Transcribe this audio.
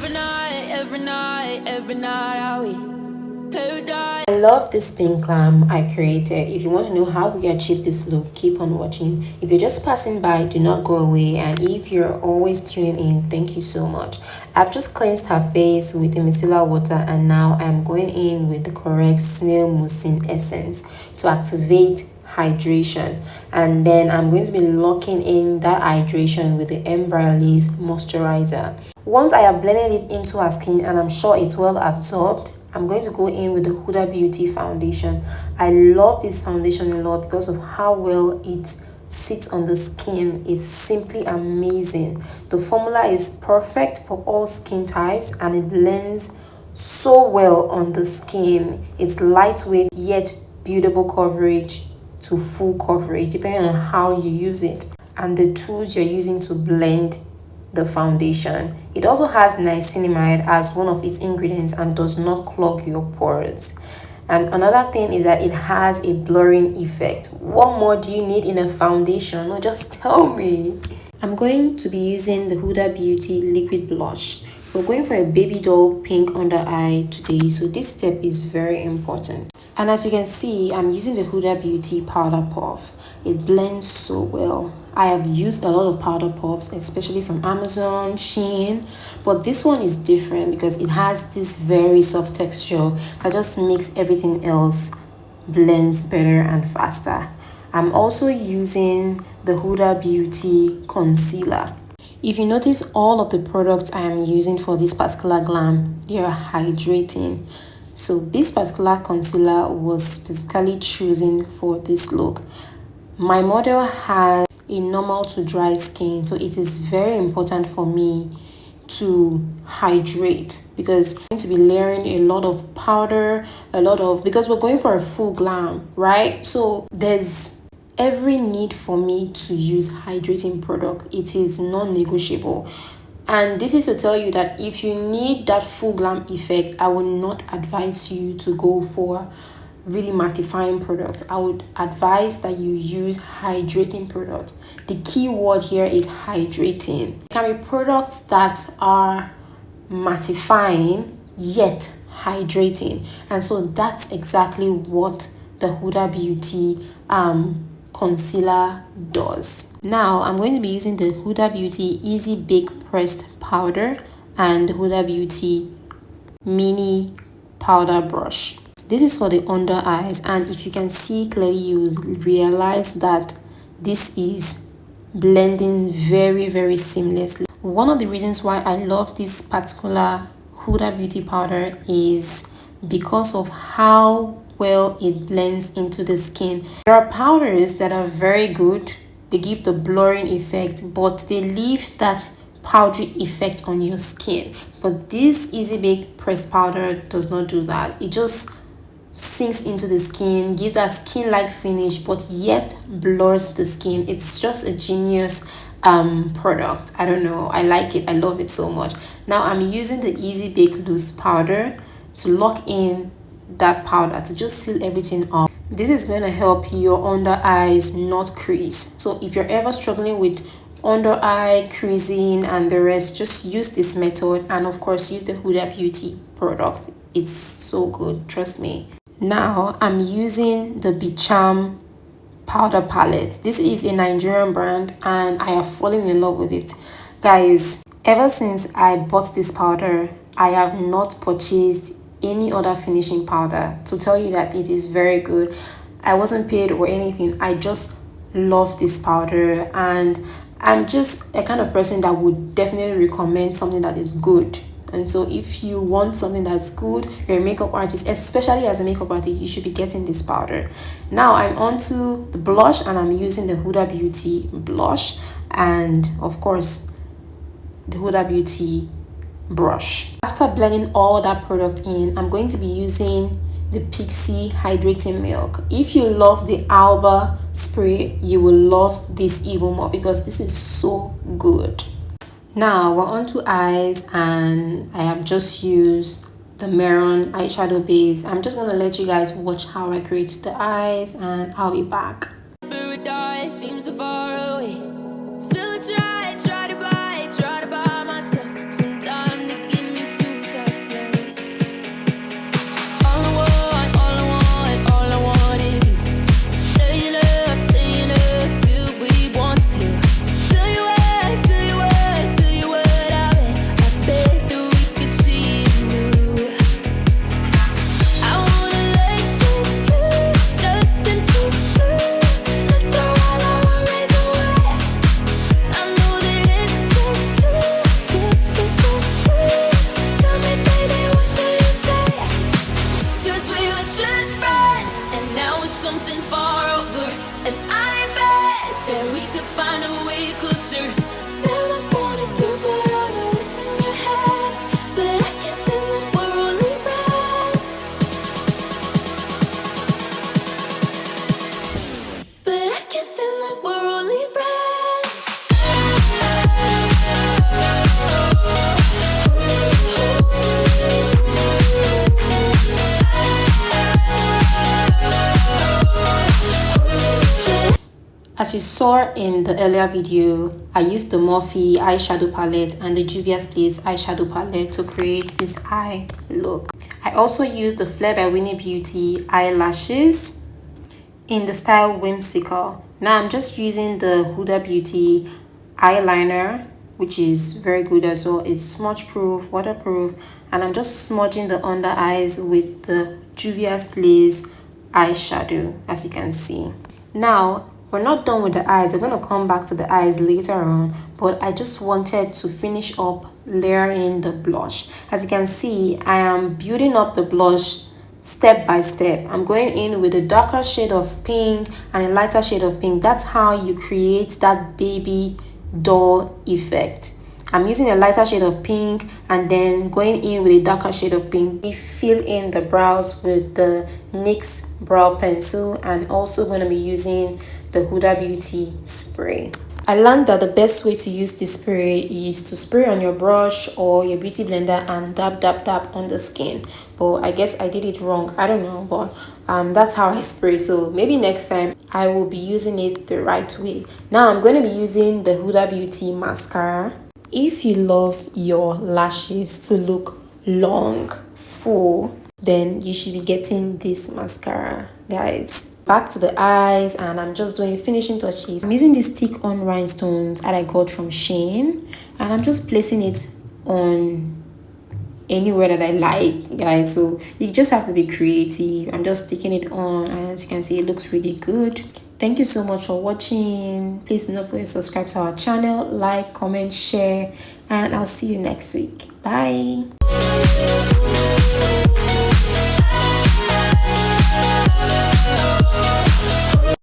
every night are we paradise. I love this pink glam I created. If you want to know how we achieve this look, keep on watching. If you're just passing by, do not go away. And if you're always tuning in, thank you so much. I've just cleansed her face with the micellar water, and now I'm going in with the correct snail mucin essence to activate hydration. And then I'm going to be locking in that hydration with the Embryolisse moisturizer. Once I have blended it into her skin and I'm sure it's well absorbed, I'm going to go in with the Huda Beauty foundation. I love this foundation a lot because of how well it sits on the skin. It's simply amazing. The formula is perfect for all skin types and it blends so well on the skin. It's lightweight yet buildable coverage to full coverage depending on how you use it and the tools you're using to blend the foundation. It also has niacinamide as one of its ingredients and does not clog your pores. And another thing is that it has a blurring effect. What more do you need in a foundation? No, just tell me. I'm going to be using the Huda Beauty liquid blush. We're going for a baby doll pink under eye today, so this step is very important. And as you can see, I'm using the Huda Beauty powder puff. It blends so well. I have used a lot of powder puffs, especially from Amazon, Shein, but this one is different because it has this very soft texture that just makes everything else blends better and faster. I'm also using the Huda Beauty concealer. If you notice, all of the products I am using for this particular glam, they are hydrating. So this particular concealer was specifically chosen for this look. My model has a normal to dry skin, so it is very important for me to hydrate because I'm going to be layering a lot of powder, because we're going for a full glam, right? So there's every need for me to use hydrating product. It is non-negotiable. And this is to tell you that if you need that full glam effect, I will not advise you to go for really mattifying product. I would advise that you use hydrating product. The key word here is hydrating. It can be products that are mattifying yet hydrating, and so that's exactly what the Huda Beauty concealer does. Now I'm going to be using the Huda Beauty Easy Bake Pressed powder and the Huda Beauty mini powder brush. This is for the under eyes, and if you can see clearly, you will realize that this is blending very seamlessly. One of the reasons why I love this particular Huda Beauty powder is because of how well it blends into the skin. There are powders that are very good. They give the blurring effect, but they leave that powdery effect on your skin. But this Easy Bake Pressed powder does not do that. It just sinks into the skin, gives a skin-like finish, but yet blurs the skin. It's just a genius product. I don't know, I like it. I love it so much. Now I'm using the Easy Bake Loose powder to lock in that powder to just seal everything up. This is going to help your under eyes not crease. So if you're ever struggling with under eye creasing and the rest, just use this method, and of course use the Huda Beauty product. It's so good, trust me. Now I'm using the Bicham powder palette. This is a Nigerian brand and I have fallen in love with it. Guys, ever since I bought this powder, I have not purchased any other finishing powder to tell you that it is very good. I wasn't paid or anything. I just love this powder, and I'm just a kind of person that would definitely recommend something that is good. And so if you want something that's good, you're a makeup artist, especially as a makeup artist, you should be getting this powder. Now I'm on to the blush, and I'm using the Huda Beauty blush and of course the Huda Beauty brush. After blending all that product in, I'm going to be using the Pixie Hydrating Milk. If you love the Alba spray, you will love this even more because this is so good. Now we're on to eyes, and I have just used the Maron eyeshadow base. I'm just gonna let you guys watch how I create the eyes, and I'll be back. Paradise seems so far away. Still I try to buy myself some time to give me As you saw in the earlier video, I used the Morphe eyeshadow palette and the Juvia's Place eyeshadow palette to create this eye look. I also used the Flare by Winnie Beauty eyelashes in the style Whimsical. Now I'm just using the Huda Beauty eyeliner, which is very good as well. It's smudge proof, waterproof, and I'm just smudging the under eyes with the Juvia's Place eyeshadow, as you can see. Now we're not done with the eyes. We're going to come back to the eyes later on, but I just wanted to finish up layering the blush. As you can see, I am building up the blush step by step. I'm going in with a darker shade of pink and a lighter shade of pink. That's how you create that baby doll effect. I'm using a lighter shade of pink and then going in with a darker shade of pink. We fill in the brows with the NYX brow pencil, and also going to be using the Huda Beauty spray. I learned that the best way to use this spray is to spray on your brush or your beauty blender and dab on the skin, but I guess I did it wrong. I don't know, but that's how I spray, so maybe next time I will be using it the right way. Now I'm going to be using the Huda Beauty mascara. If you love your lashes to look long, full, then you should be getting this mascara, guys. Back to the eyes, and I'm just doing finishing touches. I'm using this stick on rhinestones that I got from Shein, and I'm just placing it on anywhere that I like, guys. So you just have to be creative. I'm just sticking it on, and as you can see, it looks really good. Thank you so much for watching. Please do not forget to subscribe to our channel, like, comment, share, and I'll see you next week. Bye.